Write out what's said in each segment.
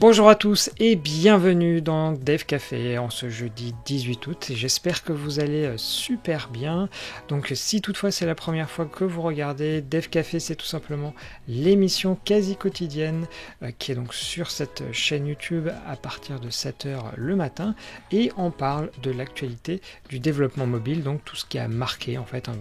Bonjour à tous et bienvenue dans Dev Café en ce jeudi 18 août. J'espère que vous allez super bien. Donc si toutefois c'est la première fois que vous regardez, Dev Café c'est tout simplement l'émission quasi quotidienne qui est donc sur cette chaîne YouTube à partir de 7h le matin et on parle de l'actualité du développement mobile, donc tout ce qui a marqué en fait un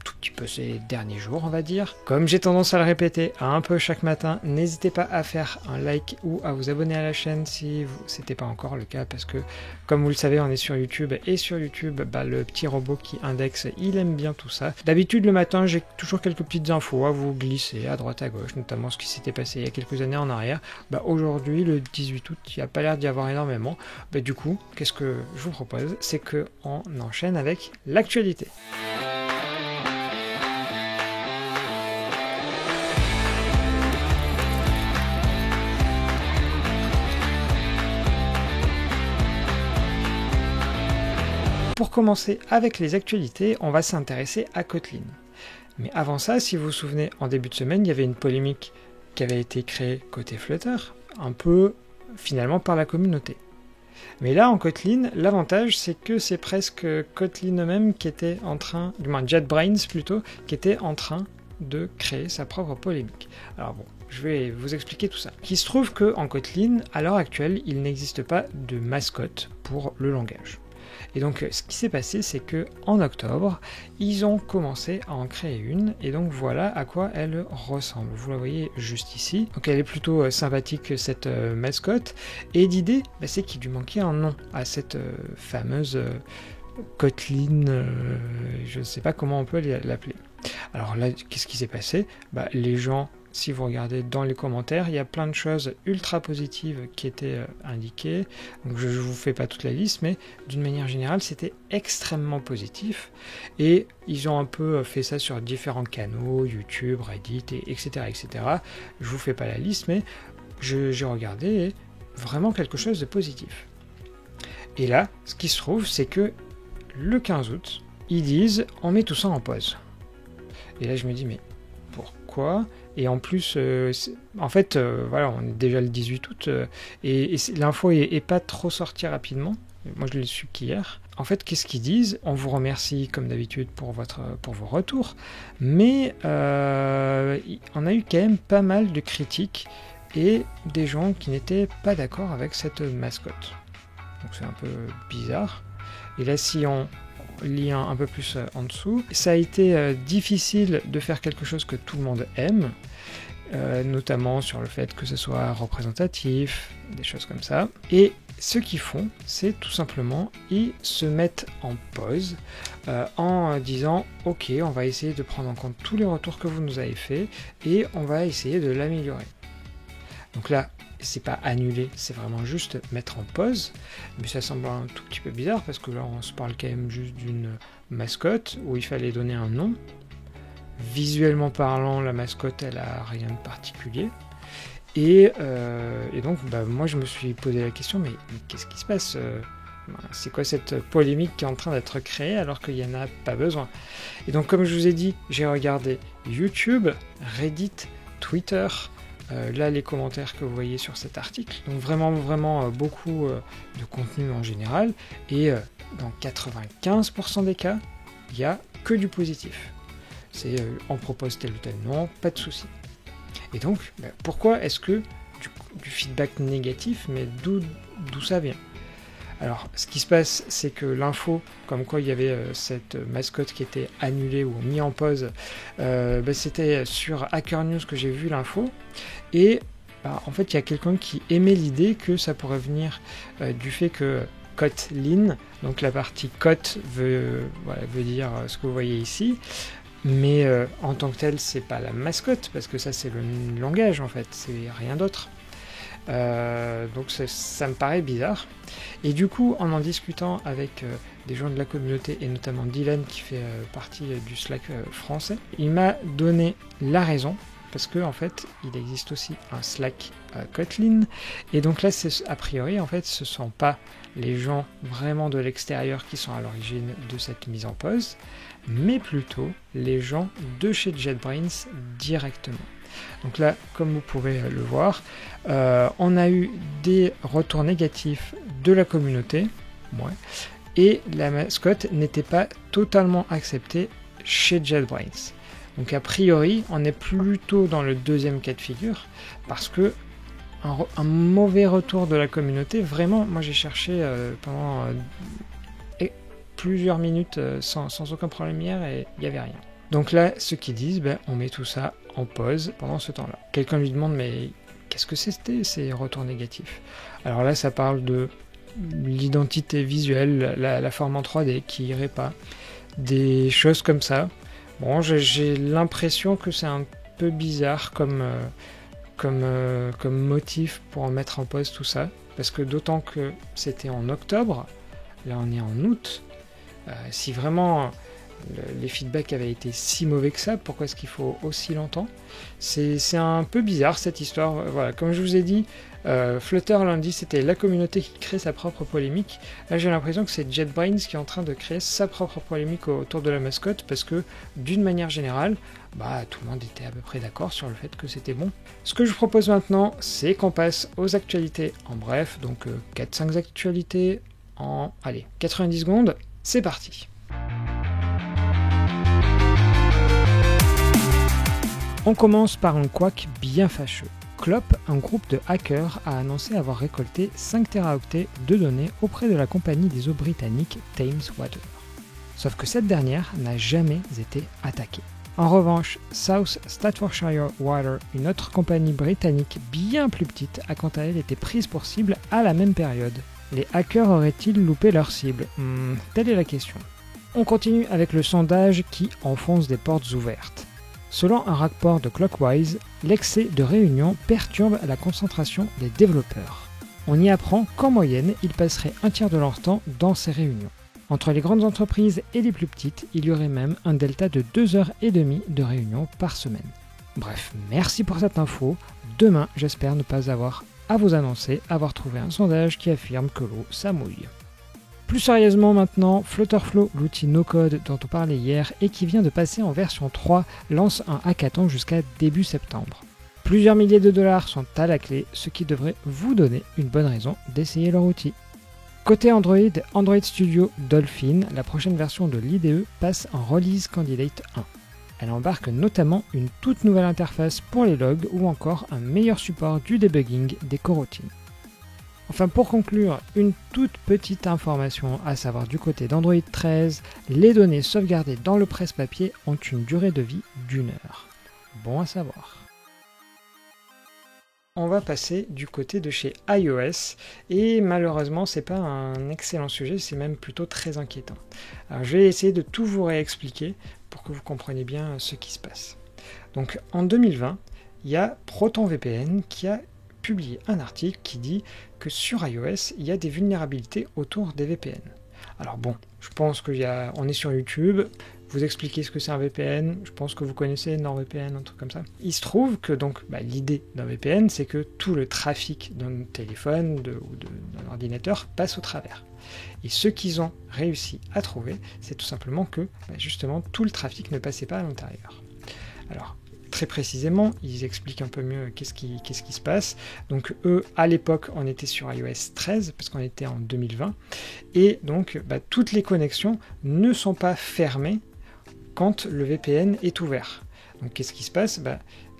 tout petit peu ces derniers jours, on va dire. Comme j'ai tendance à le répéter un peu chaque matin, n'hésitez pas à faire un like ou à vous abonner à la chaîne si c'était pas encore le cas, parce que comme vous le savez, on est sur YouTube et sur YouTube, le petit robot qui indexe, il aime bien tout ça. D'habitude le matin, j'ai toujours quelques petites infos à vous glisser à droite à gauche, notamment ce qui s'était passé il y a quelques années en arrière. Aujourd'hui, le 18 août, il n'y a pas l'air d'y avoir énormément. Du coup, qu'est-ce que je vous propose? C'est qu'on enchaîne avec l'actualité. Pour commencer avec les actualités, on va s'intéresser à Kotlin. Mais avant ça, si vous vous souvenez, en début de semaine, il y avait une polémique qui avait été créée côté Flutter, un peu finalement par la communauté. Mais là, en Kotlin, l'avantage, c'est que c'est presque Kotlin eux-mêmes qui était en train, du moins JetBrains plutôt, qui était en train de créer sa propre polémique. Alors bon, je vais vous expliquer tout ça. Il se trouve qu'en Kotlin, à l'heure actuelle, il n'existe pas de mascotte pour le langage. Et donc ce qui s'est passé, c'est que en octobre, ils ont commencé à en créer une, et donc voilà à quoi elle ressemble. Vous la voyez juste ici. Donc elle est plutôt sympathique cette mascotte, et l'idée, c'est qu'il lui manquait un nom à cette fameuse Kotlin, je ne sais pas comment on peut l'appeler. Alors là, qu'est-ce qui s'est passé? Les gens, si vous regardez dans les commentaires, il y a plein de choses ultra positives qui étaient indiquées. Donc je ne vous fais pas toute la liste, mais d'une manière générale, c'était extrêmement positif. Et ils ont un peu fait ça sur différents canaux, YouTube, Reddit, etc., etc. Je vous fais pas la liste, mais j'ai regardé et vraiment quelque chose de positif. Et là, ce qui se trouve, c'est que le 15 août, ils disent « on met tout ça en pause ». Et là, je me dis « mais pourquoi ?» Et en plus, voilà, on est déjà le 18 août et l'info est pas trop sortie rapidement. Moi, je l'ai su qu'hier. En fait, qu'est-ce qu'ils disent? On vous remercie comme d'habitude pour vos retours, mais on a eu quand même pas mal de critiques et des gens qui n'étaient pas d'accord avec cette mascotte. Donc c'est un peu bizarre. Et là, si on lit un peu plus en dessous, ça a été difficile de faire quelque chose que tout le monde aime, notamment sur le fait que ce soit représentatif, des choses comme ça. Et ce qu'ils font, c'est tout simplement, ils se mettent en pause en disant « Ok, on va essayer de prendre en compte tous les retours que vous nous avez faits et on va essayer de l'améliorer. » Donc là, c'est pas annuler, c'est vraiment juste mettre en pause, mais ça semble un tout petit peu bizarre parce que là on se parle quand même juste d'une mascotte où il fallait donner un nom. Visuellement parlant, la mascotte elle a rien de particulier et donc moi je me suis posé la question, mais qu'est-ce qui se passe? C'est quoi cette polémique qui est en train d'être créée alors qu'il n'y en a pas besoin? Et donc comme je vous ai dit, j'ai regardé YouTube, Reddit, Twitter, là les commentaires que vous voyez sur cet article, donc vraiment beaucoup de contenu en général, et dans 95% des cas, il n'y a que du positif. C'est on propose tel ou tel nom, pas de souci. Et donc, pourquoi est-ce que du feedback négatif, mais d'où ça vient? Alors, ce qui se passe, c'est que l'info, comme quoi il y avait cette mascotte qui était annulée ou mise en pause, c'était sur Hacker News que j'ai vu l'info, et en fait, il y a quelqu'un qui émet l'idée que ça pourrait venir du fait que Kotlin, donc la partie Kot veut dire ce que vous voyez ici, mais en tant que tel, c'est pas la mascotte, parce que ça c'est le langage en fait, c'est rien d'autre. Donc ça me paraît bizarre. Et du coup, en discutant avec des gens de la communauté, et notamment Dylan qui fait partie du Slack français, il m'a donné la raison, parce que en fait, il existe aussi un Slack Kotlin, et donc là, a priori, en fait, ce sont pas les gens vraiment de l'extérieur qui sont à l'origine de cette mise en pause, mais plutôt les gens de chez JetBrains directement. Donc là, comme vous pouvez le voir, on a eu des retours négatifs de la communauté, ouais, et la mascotte n'était pas totalement acceptée chez JetBrains. Donc a priori, on est plutôt dans le deuxième cas de figure, parce que un mauvais retour de la communauté, vraiment, moi j'ai cherché pendant plusieurs minutes sans aucun problème hier et il n'y avait rien. Donc là, ceux qui disent, on met tout ça en pause pendant ce temps-là. Quelqu'un lui demande, mais qu'est-ce que c'était ces retours négatifs? Alors là, ça parle de l'identité visuelle, la forme en 3D qui irait pas, des choses comme ça. Bon, j'ai l'impression que c'est un peu bizarre comme motif pour en mettre en pause tout ça, parce que d'autant que c'était en octobre, là on est en août, si vraiment les feedbacks avaient été si mauvais que ça, pourquoi est-ce qu'il faut aussi longtemps? C'est un peu bizarre cette histoire. Voilà, comme je vous ai dit, Flutter lundi c'était la communauté qui crée sa propre polémique. Là j'ai l'impression que c'est JetBrains qui est en train de créer sa propre polémique autour de la mascotte, parce que d'une manière générale, tout le monde était à peu près d'accord sur le fait que c'était bon. Ce que je vous propose maintenant, c'est qu'on passe aux actualités en bref, donc 4-5 actualités en 90 secondes, c'est parti. On commence par un couac bien fâcheux. Clop, un groupe de hackers, a annoncé avoir récolté 5 téraoctets de données auprès de la compagnie des eaux britannique Thames Water. Sauf que cette dernière n'a jamais été attaquée. En revanche, South Staffordshire Water, une autre compagnie britannique bien plus petite, a quant à elle été prise pour cible à la même période. Les hackers auraient-ils loupé leur cible? Telle est la question. On continue avec le sondage qui enfonce des portes ouvertes. Selon un rapport de Clockwise, l'excès de réunions perturbe la concentration des développeurs. On y apprend qu'en moyenne, ils passeraient un tiers de leur temps dans ces réunions. Entre les grandes entreprises et les plus petites, il y aurait même un delta de 2h30 de réunions par semaine. Bref, merci pour cette info. Demain, j'espère ne pas avoir à vous annoncer avoir trouvé un sondage qui affirme que l'eau, ça mouille. Plus sérieusement maintenant, Flutterflow, l'outil no-code dont on parlait hier et qui vient de passer en version 3, lance un hackathon jusqu'à début septembre. Plusieurs milliers de dollars sont à la clé, ce qui devrait vous donner une bonne raison d'essayer leur outil. Côté Android, Android Studio Dolphin, la prochaine version de l'IDE, passe en Release Candidate 1. Elle embarque notamment une toute nouvelle interface pour les logs ou encore un meilleur support du debugging des coroutines. Enfin, pour conclure, une toute petite information, à savoir du côté d'Android 13, les données sauvegardées dans le presse-papier ont une durée de vie d'1 heure. Bon à savoir. On va passer du côté de chez iOS, et malheureusement c'est pas un excellent sujet, c'est même plutôt très inquiétant. Alors je vais essayer de tout vous réexpliquer pour que vous compreniez bien ce qui se passe. Donc en 2020, il y a ProtonVPN qui a publié un article qui dit que sur iOS, il y a des vulnérabilités autour des VPN. Alors bon, je pense qu'on est sur YouTube, vous expliquez ce que c'est un VPN, je pense que vous connaissez NordVPN, un truc comme ça. Il se trouve que donc l'idée d'un VPN, c'est que tout le trafic d'un téléphone ou d'un ordinateur passe au travers. Et ce qu'ils ont réussi à trouver, c'est tout simplement que justement tout le trafic ne passait pas à l'intérieur. Alors, très précisément, ils expliquent un peu mieux qu'est-ce qui se passe. Donc eux, à l'époque, on était sur iOS 13, parce qu'on était en 2020, et donc toutes les connexions ne sont pas fermées quand le VPN est ouvert. Donc qu'est-ce qui se passe?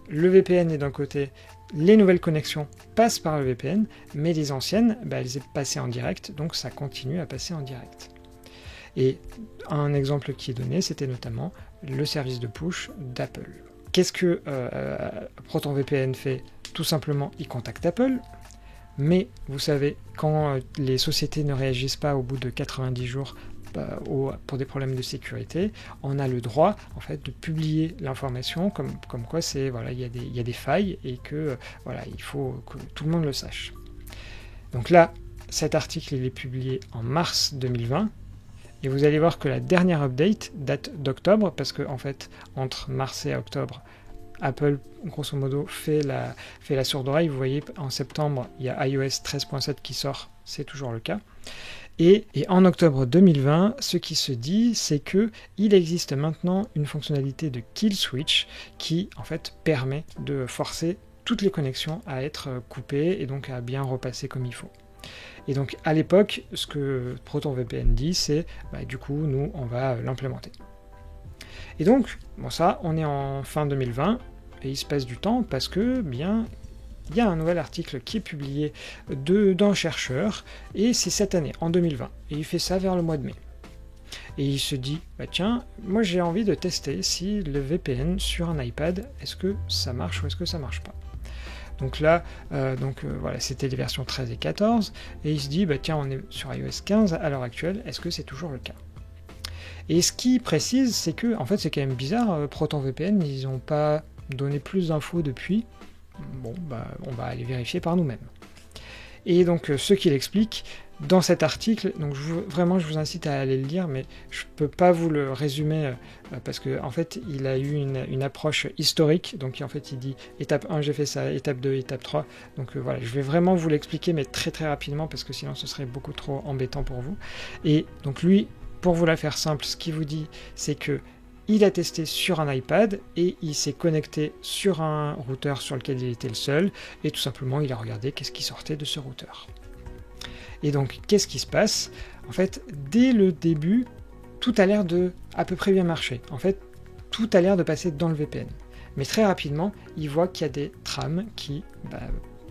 Le VPN est d'un côté, les nouvelles connexions passent par le VPN, mais les anciennes, elles sont passées en direct, donc ça continue à passer en direct. Et un exemple qui est donné, c'était notamment le service de push d'Apple. Qu'est-ce que ProtonVPN fait? Tout simplement, il contacte Apple, mais vous savez, quand les sociétés ne réagissent pas au bout de 90 jours pour des problèmes de sécurité, on a le droit en fait de publier l'information comme quoi il y a des failles et que il faut que tout le monde le sache. Donc là, cet article il est publié en mars 2020. Et vous allez voir que la dernière update date d'octobre, parce que en fait, entre mars et octobre, Apple, grosso modo, fait la sourde oreille. Vous voyez, en septembre, il y a iOS 13.7 qui sort, c'est toujours le cas. Et en octobre 2020, ce qui se dit, c'est qu'il existe maintenant une fonctionnalité de kill switch qui, en fait, permet de forcer toutes les connexions à être coupées et donc à bien repasser comme il faut. Et donc à l'époque, ce que ProtonVPN dit, c'est du coup, nous, on va l'implémenter. Et donc, bon ça, on est en fin 2020, et il se passe du temps parce que, bien, il y a un nouvel article qui est publié d'un chercheur, et c'est cette année, en 2020, et il fait ça vers le mois de mai. Et il se dit, tiens, moi j'ai envie de tester si le VPN sur un iPad, est-ce que ça marche ou est-ce que ça marche pas. Donc là, voilà, c'était les versions 13 et 14, et il se dit, tiens, on est sur iOS 15 à l'heure actuelle, est-ce que c'est toujours le cas? Et ce qu'il précise, c'est que, en fait, c'est quand même bizarre, ProtonVPN, ils n'ont pas donné plus d'infos depuis. Bon, on va aller vérifier par nous-mêmes. Et donc, ce qu'il explique dans cet article, donc vraiment, je vous incite à aller le lire, mais je ne peux pas vous le résumer, parce qu'en fait, il a eu une approche historique. Donc, en fait, il dit, étape 1, j'ai fait ça, étape 2, étape 3. Donc, voilà, je vais vraiment vous l'expliquer, mais très très rapidement, parce que sinon, ce serait beaucoup trop embêtant pour vous. Et donc, lui, pour vous la faire simple, ce qu'il vous dit, c'est que il a testé sur un iPad et il s'est connecté sur un routeur sur lequel il était le seul, et tout simplement il a regardé qu'est-ce qui sortait de ce routeur. Et donc qu'est-ce qui se passe? En fait, dès le début, tout a l'air de à peu près bien marcher. En fait, tout a l'air de passer dans le VPN. Mais très rapidement, il voit qu'il y a des trames qui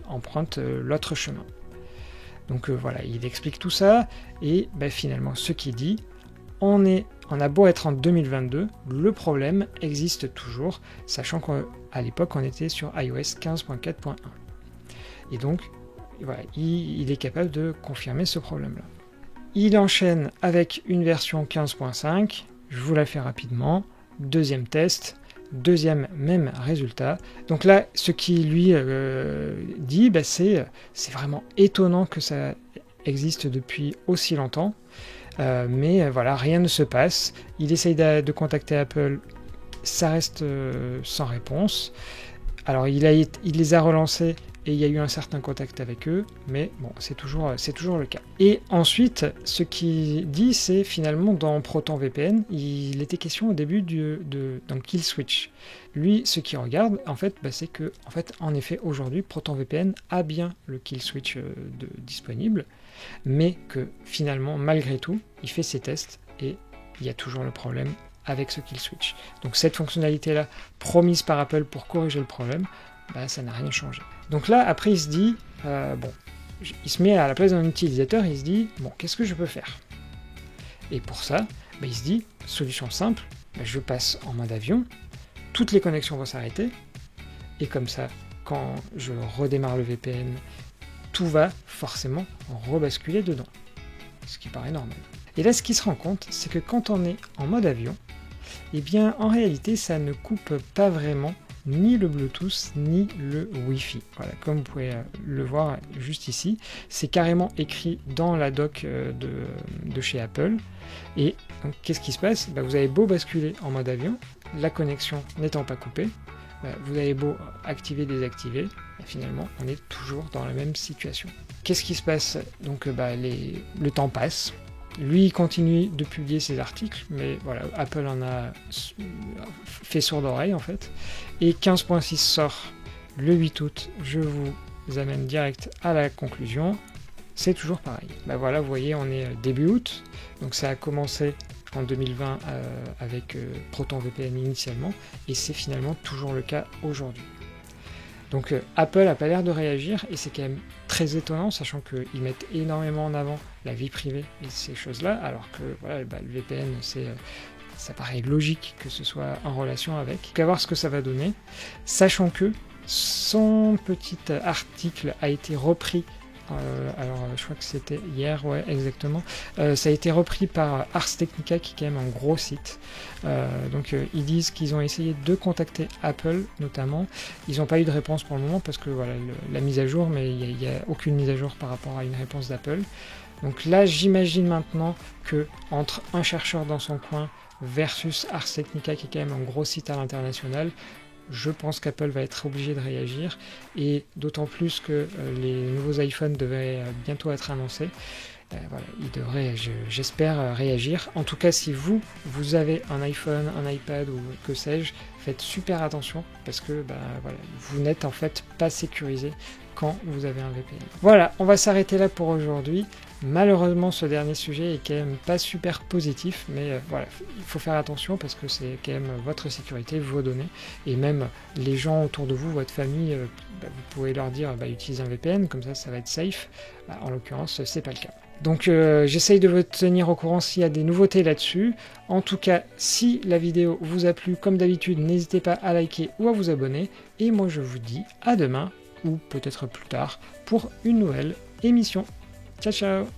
empruntent l'autre chemin. Donc voilà, il explique tout ça, et finalement, ce qu'il dit, on a beau être en 2022, le problème existe toujours, sachant qu'à l'époque, on était sur iOS 15.4.1. Et donc, voilà, il est capable de confirmer ce problème-là. Il enchaîne avec une version 15.5, je vous la fais rapidement, deuxième test, deuxième même résultat. Donc là, ce qu'il lui dit, c'est vraiment étonnant que ça existe depuis aussi longtemps. Mais voilà, rien ne se passe. Il essaye de contacter Apple, ça reste sans réponse. Alors il les a relancés et il y a eu un certain contact avec eux, mais bon, c'est toujours le cas. Et ensuite, ce qu'il dit, c'est finalement dans ProtonVPN, il était question au début d'un kill switch. Lui, ce qu'il regarde, en fait, c'est que, en effet, aujourd'hui, ProtonVPN a bien le kill switch disponible, mais que finalement, malgré tout, il fait ses tests et il y a toujours le problème avec ce kill switch. Donc cette fonctionnalité-là, promise par Apple pour corriger le problème, ça n'a rien changé. Donc là, après, il se dit, il se met à la place d'un utilisateur, il se dit, qu'est-ce que je peux faire? Et pour ça, il se dit, solution simple, je passe en mode avion, toutes les connexions vont s'arrêter, et comme ça, quand je redémarre le VPN, tout va forcément rebasculer dedans. Ce qui paraît normal. Et là, ce qu'il se rend compte, c'est que quand on est en mode avion, en réalité, ça ne coupe pas vraiment ni le Bluetooth, ni le Wi-Fi. Voilà, comme vous pouvez le voir juste ici, c'est carrément écrit dans la doc de chez Apple. Et donc, qu'est-ce qui se passe? Vous avez beau basculer en mode avion, la connexion n'étant pas coupée, vous avez beau activer, désactiver, finalement, on est toujours dans la même situation. Qu'est-ce qui se passe? Donc, le temps passe. Lui, il continue de publier ses articles, mais voilà, Apple en a fait sourde oreille, en fait. Et 15.6 sort le 8 août. Je vous amène direct à la conclusion. C'est toujours pareil. Voilà, vous voyez, on est début août. Donc, ça a commencé en 2020 avec ProtonVPN initialement, et c'est finalement toujours le cas aujourd'hui. Donc Apple n'a pas l'air de réagir, et c'est quand même très étonnant, sachant qu'ils mettent énormément en avant la vie privée et ces choses-là, alors que voilà, le VPN, ça paraît logique que ce soit en relation avec. Donc à voir ce que ça va donner, sachant que son petit article a été repris, alors je crois que c'était hier, ouais exactement, ça a été repris par Ars Technica, qui est quand même un gros site. Donc ils disent qu'ils ont essayé de contacter Apple notamment, ils n'ont pas eu de réponse pour le moment parce que voilà, la mise à jour, mais il n'y a aucune mise à jour par rapport à une réponse d'Apple. Donc là, j'imagine maintenant que entre un chercheur dans son coin versus Ars Technica, qui est quand même un gros site à l'international, je pense qu'Apple va être obligé de réagir, et d'autant plus que les nouveaux iPhones devraient bientôt être annoncés. voilà, il devrait, j'espère, réagir. En tout cas, si vous avez un iPhone, un iPad ou que sais-je, faites super attention parce que voilà, vous n'êtes en fait pas sécurisé quand vous avez un VPN. Voilà, on va s'arrêter là pour aujourd'hui. Malheureusement, ce dernier sujet est quand même pas super positif, mais voilà, il faut faire attention parce que c'est quand même votre sécurité, vos données, et même les gens autour de vous, votre famille, vous pouvez leur dire utilisez un VPN, comme ça va être safe. En l'occurrence, c'est pas le cas. Donc j'essaye de vous tenir au courant s'il y a des nouveautés là-dessus. En tout cas, si la vidéo vous a plu, comme d'habitude, n'hésitez pas à liker ou à vous abonner. Et moi je vous dis à demain, ou peut-être plus tard, pour une nouvelle émission. Ciao ciao!